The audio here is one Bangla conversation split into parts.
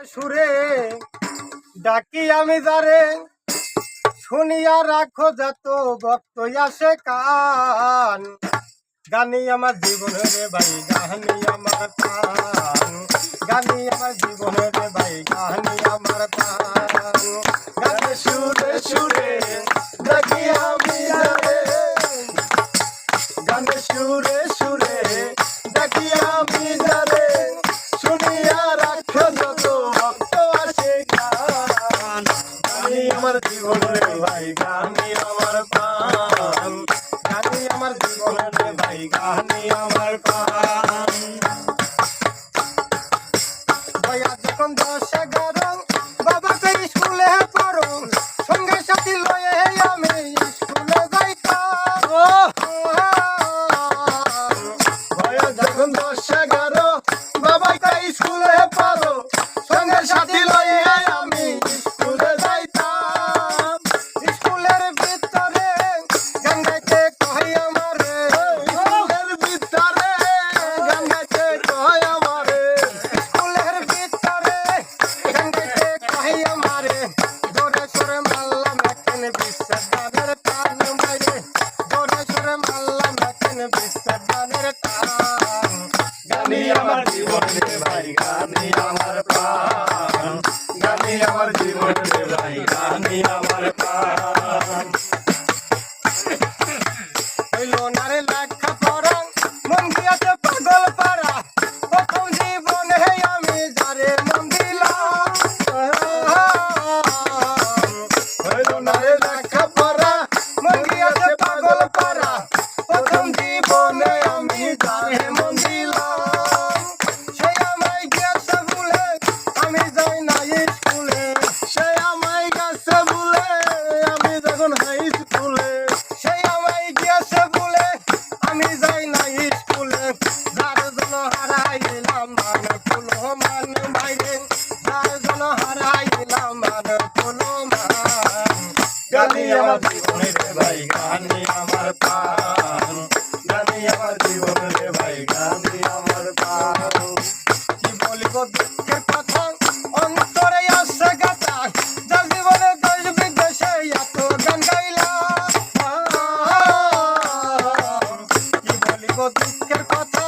সুরে ডাকি আমি যারে শুনিয়া রাখো যত ভক্ত আসে কান। গানি আমার জীবনের রে ভাই, গানি আমার প্রাণ। গানি আমার জীবনের রে ভাই, গানি আমার প্রাণ। গানে সুরে সুরে ডাকি আমি যারে, গানে সুরে সুরে ডাকি আমি যারে শুনিয়া রাখো যত ভক্ত আসে কান। গানি আমার জীবনের রে ভাই, গানি আমার প্রাণ। গানি আমার জীবনের রে ভাই, গানি আমার প্রাণ। বয়া যখন 10-11 বাবাকে স্কুলে পড়ো, সঙ্গে সাথী লয়ে আমি স্কুলে যাইতাম। বয়া যখন 10-11 বাবাকে স্কুলে পড়ো, সঙ্গে সাথী লয়ে আমি স্কুলে যাইতাম। স্কুলের ভিতরে গান গাইতে কই আমারে, স্কুলের ভিতরে গান গাইতে কই আমারে, স্কুলের ভিতরে গান গাইতে কই আমারে। জোরে সোরে মারলাম একখানে বিশ্বের গানের টান বাইরে, জোরে সোরে মারলাম একখানে বিশ্বের গানের টান। গানি আমার জীবন রে ভাই, গানি আমার প্রাণ। গানি আমার জীবন রে ভাই, গানি আমার প্রাণ। হইলো না রে লেখা পড়া, মন দিয়াছে পাগল পাড়া, প্রথম জীবনে আমি যারে মন দিলাম। হইলো না রে লেখা পড়া, মন দিয়াছে পাগল পাড়া, প্রথম জীবনে আমি যারে মন দিলাম। সে আমায় গেছে ভুলে, আমি যাই না স্কুলে। সে আমায় গেছে ভুলে, আমি যখন হাই স্কুলে। সে আমায় গেছে ভুলে, আমি যাই না স্কুলে। যার জন্য হারাইলাম মান কুলো মান বাইরে, যার জন্য হারাইলাম মান কুলো মান। গানি আমার জীবনের রে ভাই, গানি আমার প্রাণ। গানি আমার জীবনের রে ভাই, গানি আমার প্রাণ। কি বলিব দুঃখের কথা, অন্তরে আসছে গাথা, যার জীবনে দেশ বিদেশে এত গান গাইলাম। কি বলিব দুঃখের কথা,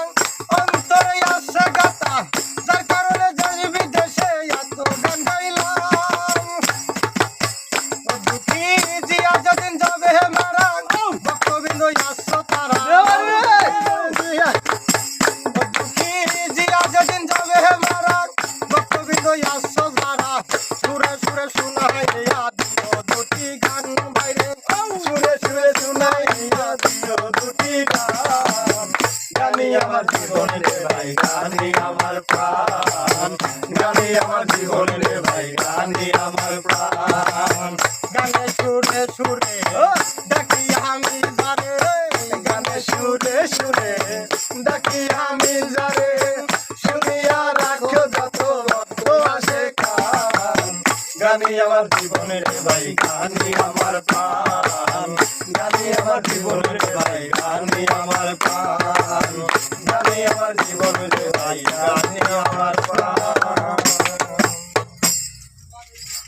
অন্তরে আসছে গাথা, যার কারণে দেশ বিদেশে এত গান গাইলাম। দুঃখী জিয়া যেদিন যাবে মারা, ভক্তবৃন্দ আসছো তারা। দুঃখী জিয়া যেদিন যাবে মারা, ভক্তবৃন্দ আসছো যারা। সুরে সুরে শোনাই দিয়া দিও দুটি গান বাইরে, সুরে সুরে শোনাই দিয়া দিও দুটি গান। গানি আমার জীবনের রে ভাই, গানি আমার প্রাণ। গানি আমার জীবনের রে ভাই, গানি আমার প্রাণ। গানে সুরে সুরে ডাকি আমি যারে, গানে সুরে সুরে ডাকি আমি যারে শুনিয়া রাখো যত ভক্ত আসে কান। গানি আমার জীবনের রে ভাই, গানি আমার প্রাণ। গানি আমার জীবনের রে ভাই, গানি আমার প্রাণ। গানি আমার জীবনের রে ভাই, গানি আমার প্রাণ।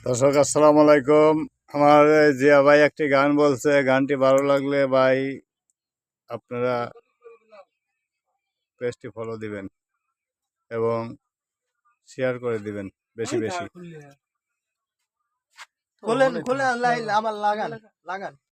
দর্শক আসসালামু আলাইকুম। আমার জিয়া ভাই একটি গান বলছে, গানটি ভালো লাগলে ভাই আপনারা পেজটি ফলো দিবেন এবং শেয়ার করে দিবেন বেশি বেশি। খোলেন খোলেন, আমার লাগান লাগান।